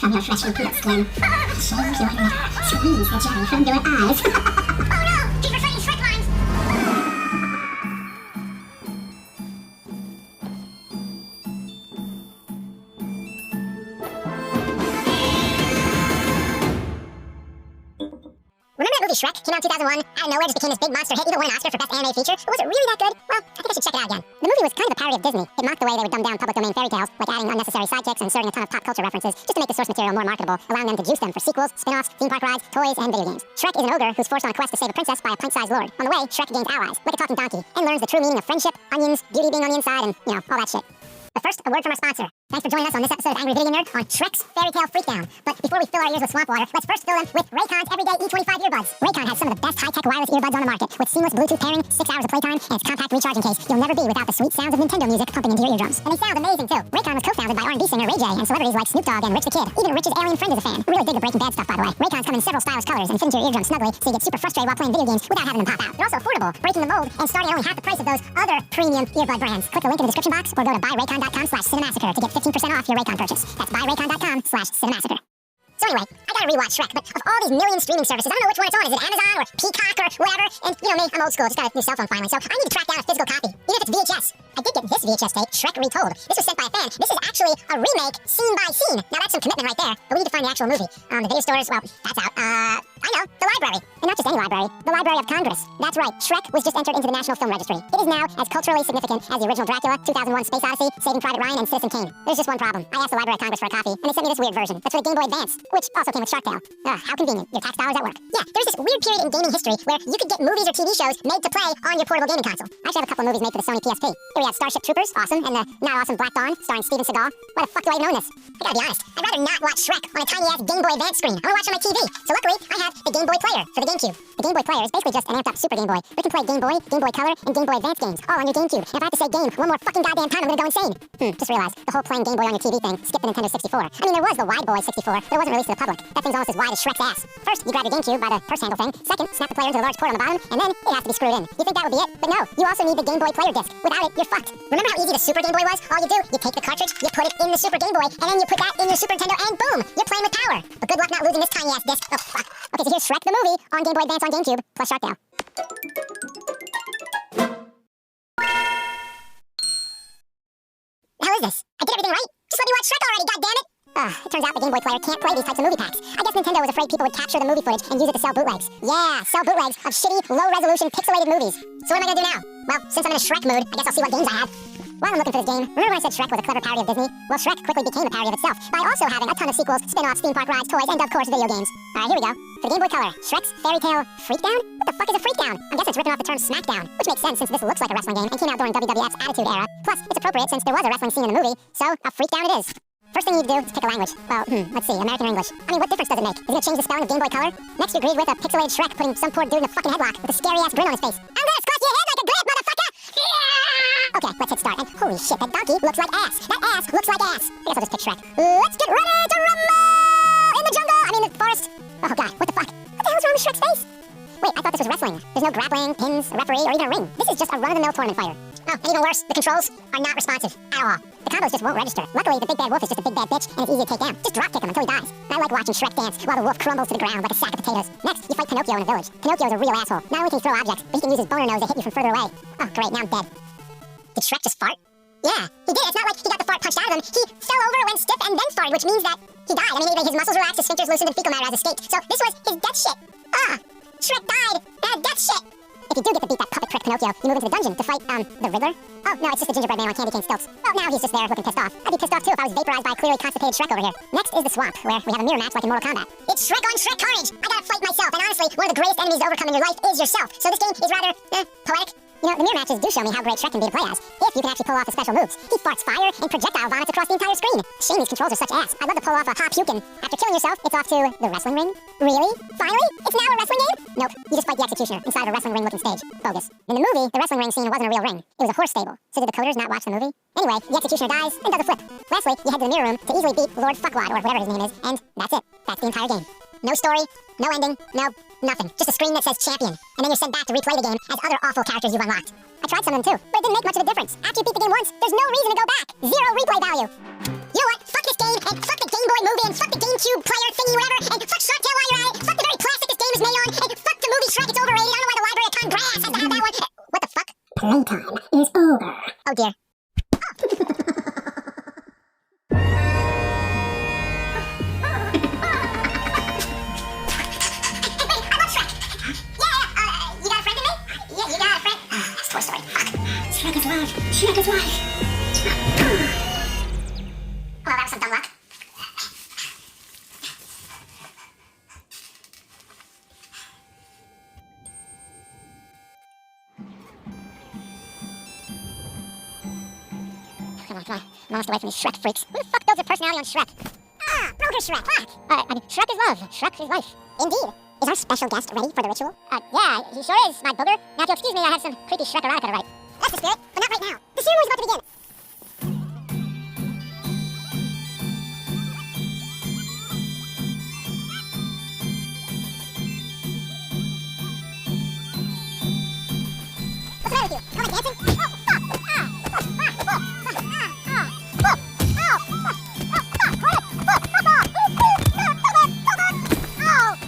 from your freshly peeled skin. Shake your neck, squeeze the jelly from your eyes. Oh no! Keep referring Shrek lines! Remember that movie Shrek? Came out in 2001, out of nowhere just became this big monster hit, even won an Oscar for Best Animated Feature. But was it really that good? Well, I think I should check it out again. The movie was kind of a parody of Disney. It mocked the way they would dumb down public domain fairy tales, like adding unnecessary sidekicks and inserting a ton of pop culture references, just to make the source material more marketable, allowing them to juice them for sequels, spin-offs, theme park rides, toys, and video games. Shrek is an ogre who's forced on a quest to save a princess by a pint-sized lord. On the way, Shrek gains allies, like a talking donkey, and learns the true meaning of friendship, onions, beauty being on the inside, and, you know, all that shit. But first, a word from our sponsor. Thanks for joining us on this episode of Angry Video Nerd on Shrek's Fairy Tale Freakdown. But before we fill our ears with swamp water, let's first fill them with Raycon's Everyday E25 earbuds. Raycon has some of the best high-tech wireless earbuds on the market, with seamless Bluetooth pairing, 6 hours of playtime, and its compact recharging case. You'll never be without the sweet sounds of Nintendo music pumping into your eardrums. And they sound amazing, too. Raycon was co-founded by R&B singer Ray J and celebrities like Snoop Dogg and Rich the Kid. Even Rich's alien friend is a fan. Really dig the Breaking Bad stuff, by the way. Raycons come in several stylish colors and fit into your eardrums snugly, so you get super frustrated while playing video games without having them pop out. They're also affordable, breaking the mold, and starting at only half the price of those other premium earbud brands. Click the link in the description box or go to buyraycon.com/cinemassacre to get 15% off your Raycon purchase. That's buyraycon.com/cinemassacre. So anyway, I gotta rewatch Shrek, but of all these million streaming services, I don't know which one it's on. Is it Amazon or Peacock or whatever? And you know me, I'm old school, just got a new cell phone finally, so I need to track down a physical copy, even if it's VHS. I did get this VHS tape, Shrek Retold. This was sent by a fan. This is actually a remake, scene by scene. Now that's some commitment right there, but we need to find the actual movie. The video stores, well, that's out. I know, the library. And not just any library, the Library of Congress. That's right, Shrek was just entered into the National Film Registry. It is now as culturally significant as the original Dracula, 2001 Space Odyssey, Saving Private Ryan, and Citizen Kane. There's just one problem. I asked the Library of Congress for a copy, and they sent me this weird version. That's for the Game Boy Advance, which also came with Shark Tale. How convenient. Your tax dollars at work. Yeah, there's this weird period in gaming history where you could get movies or TV shows made to play on your portable gaming console. I actually have a couple of movies made for the Sony PSP. Here we have Starship Troopers, awesome, and the not awesome Black Dawn, starring Steven Seagal. Why the fuck do I even own this? I gotta be honest, I'd rather not watch Shrek on a tiny-ass Game Boy Advance screen. I wanna watch it on my TV. So luckily, I have the Game Boy Player for the GameCube. The Game Boy Player is basically just an amped-up Super Game Boy. You can play Game Boy, Game Boy Color, and Game Boy Advance games, all on your GameCube. And if I have to say game one more fucking goddamn time, I'm gonna go insane. Just realized, the whole playing Game Boy on your TV thing skipped the Nintendo 64. I mean, there was the Wide Boy 64, but it wasn't released to the public. That thing's almost as wide as Shrek's ass. First, you grab your GameCube by the purse handle thing. Second, snap the player into the large port on the bottom, and then it has to be screwed in. You think that would be it? But no, you also need the Game Boy Player disc. Without it, you're fucked. Remember how easy the Super Game Boy was? All you do, you take the cartridge, you put it in the Super Game Boy, and then you put that in your Super Nintendo, and boom, you're playing with power. But good luck not losing this tiny ass disc. Oh fuck. Okay, so here's Shrek the movie on Game Boy Advance on GameCube, plus Shark Tale. The hell is this? I did everything right? Just let me watch Shrek already, goddammit! It turns out the Game Boy Player can't play these types of movie packs. I guess Nintendo was afraid people would capture the movie footage and use it to sell bootlegs. Yeah, sell bootlegs of shitty, low-resolution, pixelated movies. So what am I gonna do now? Well, since I'm in a Shrek mood, I guess I'll see what games I have. While I'm looking for this game, remember when I said Shrek was a clever parody of Disney? Well, Shrek quickly became a parody of itself by also having a ton of sequels, spin-offs, theme park rides, toys, and of course video games. Alright, here we go. For the Game Boy Color, Shrek's Fairy Tale Freakdown? What the fuck is a Freakdown? I guess it's written off the term SmackDown, which makes sense since this looks like a wrestling game and came out during WWF's Attitude Era. Plus, it's appropriate since there was a wrestling scene in the movie, so a Freakdown it is. First thing you need to do is pick a language. Well, let's see, American or English. I mean, what difference does it make? Is it gonna change the spelling of Game Boy Color? Next, you agreed with a pixelated Shrek putting some poor dude in a fucking headlock with a scary-ass grin on his face. I'm gonna squash your head like a grip, motherfucker! Yeah! Okay, let's hit start. And holy shit, that donkey looks like ass. That ass looks like ass. I guess I'll just pick Shrek. Let's get ready to rumble! In the jungle! I mean, the forest. Oh god, what the fuck? What the hell's wrong with Shrek's face? Wait, I thought this was wrestling. There's no grappling, pins, a referee, or even a ring. This is just a run-of-the-mill tournament fighter. Oh, and even worse, the controls are not responsive at all. The combos just won't register. Luckily, the big bad wolf is just a big bad bitch, and it's easy to take down. Just drop kick him until he dies. I like watching Shrek dance while the wolf crumbles to the ground like a sack of potatoes. Next, you fight Pinocchio in a village. Pinocchio's a real asshole. Not only can he throw objects, but he can use his boner nose to hit you from further away. Oh, great, now I'm dead. Did Shrek just fart? Yeah, he did. It's not like he got the fart punched out of him. He fell over, went stiff, and then farted, which means that he died. I mean, his muscles relaxed, his sphincters loosened, and fecal matter has escaped. So this was his death shit. Shrek died. Death shit. If you do get to beat that puppet prick Pinocchio, you move into the dungeon to fight, the Riddler? Oh, no, it's just the gingerbread man on candy cane stilts. Well, now he's just there looking pissed off. I'd be pissed off too if I was vaporized by a clearly constipated Shrek over here. Next is the swamp, where we have a mirror match like in Mortal Kombat. It's Shrek on Shrek carnage! I gotta fight myself, and honestly, one of the greatest enemies to overcome in your life is yourself. So this game is rather, poetic. You know, the mirror matches do show me how great Shrek can be to play as, if you can actually pull off his special moves. He farts fire and projectile vomits across the entire screen. Shame these controls are such ass. I'd love to pull off a hop puke and after killing yourself, it's off to the wrestling ring. Really? Finally? It's now a wrestling game? Nope, you just fight the executioner inside of a wrestling ring looking stage. Bogus. In the movie, the wrestling ring scene wasn't a real ring. It was a horse stable. So did the coders not watch the movie? Anyway, the executioner dies and does a flip. Lastly, you head to the mirror room to easily beat Lord Fuckwad or whatever his name is, and that's it. That's the entire game. No story, no ending, no nothing. Just a screen that says champion. And then you're sent back to replay the game as other awful characters you've unlocked. I tried some of them too, but it didn't make much of a difference. After you beat the game once, there's no reason to go back. Zero replay value. You know what? Fuck this game, and fuck the Game Boy movie, and fuck the Game GameCube player thingy, whatever, and fuck Shark Tale while you're at it, fuck the very plastic this game is made on, and fuck the movie Shrek, it's overrated, I don't know why the Library of Congress has to have that one. What the fuck? Playtime is over. Oh dear. Shrek is life. Shrek is life. Well, that was some dumb luck. Come on. I'm almost away from these Shrek freaks. Who the fuck builds a personality on Shrek? Ah, broker Shrek. Fuck. I mean, Shrek is love. Shrek is life. Indeed. Is our special guest ready for the ritual? Yeah, he sure is, my builder. Now, if you'll excuse me, I have some creepy Shrek erotica to write. That's the spirit, but not right now. The ceremony's about to begin. What's the matter with you? Am I dancing? Oh, fuck!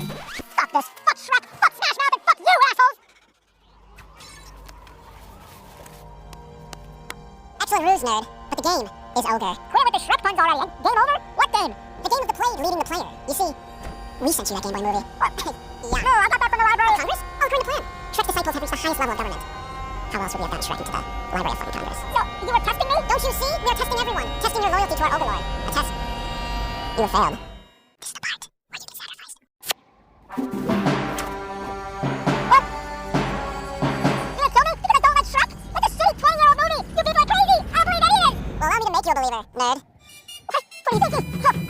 Fuck this! Fuck Shrek! Fuck Smash Mouth! And fuck you, assholes! Excellent ruse, nerd. But the game is over. Quit with the Shrek puns already. Game over? What game? The game of the played leading the player. You see, we sent you that Game Boy movie. Yeah. No, I got that from the Library of Congress. Oh, according to plan. Shrek's disciples have reached the highest level of government. How else would we have gotten Shrek into the Library of fucking Congress? So, you were testing me? Don't you see? We are testing everyone. Testing your loyalty to our overlord. A test. You have failed. This is the part where you get sacrificed. What? You gonna kill me because I don't like Shrek? It's a shitty 20-year-old movie! You people are crazy! I don't believe any of it! Well, allow me to make you a believer, nerd. Okay, what are you thinking? Huh.